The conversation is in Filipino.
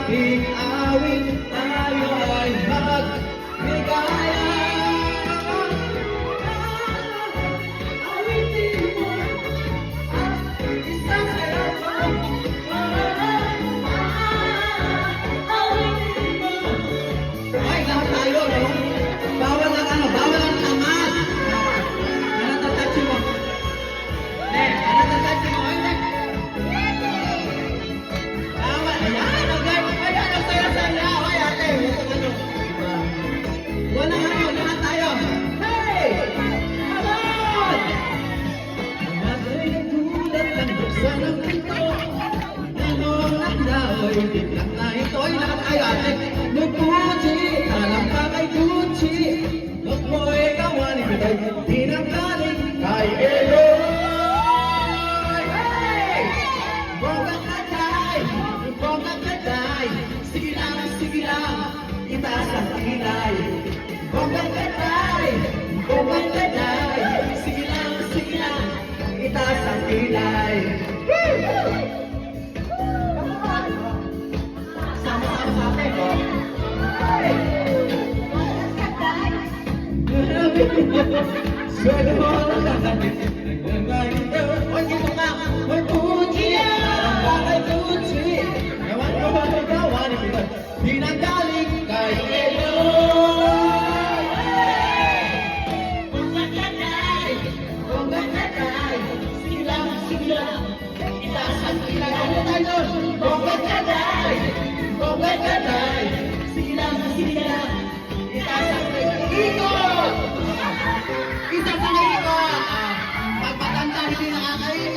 ating awit, tayo ay magbigaya. Awitin mo at isang araw. Ay, lahat tayo, no? Bawal ang ano, bawal ang tamat. Natatouch mo. Natatouch mo. Bawal. Ayan, ayan, ang saya-saya. Ay, ate, ano? Walang ano, lahat tayo. Hey! Come on! Nagay tulad ng buksan ng pinto. Nanolang dao'y biglang na ito. Ay, lahat tayo, ate. Nagpuchi, alam ka kay Gucci. Look mo'y gawanin kita'y pinanggaling kay Eloy. Hey! Bongga ka day. Sige lang, itaas ang kilay. Bongga ka day. Sige lang, itaas ang kilay. Sama-sama sa akin, oh. Swede mo lang. Oy, dito ka. Oy, Gucci. Kay Gucci. Ewan ko ba may gawanin kita? Pinanggaling kay Eloy. Bongga ka day. Sige lang. Itaas ang kilay. Ano tayo? Bongga ka day. Sige lang. Itaas ang kilay. Ikot! Isang pangikot! Pagpatanda, hindi nakakaikot.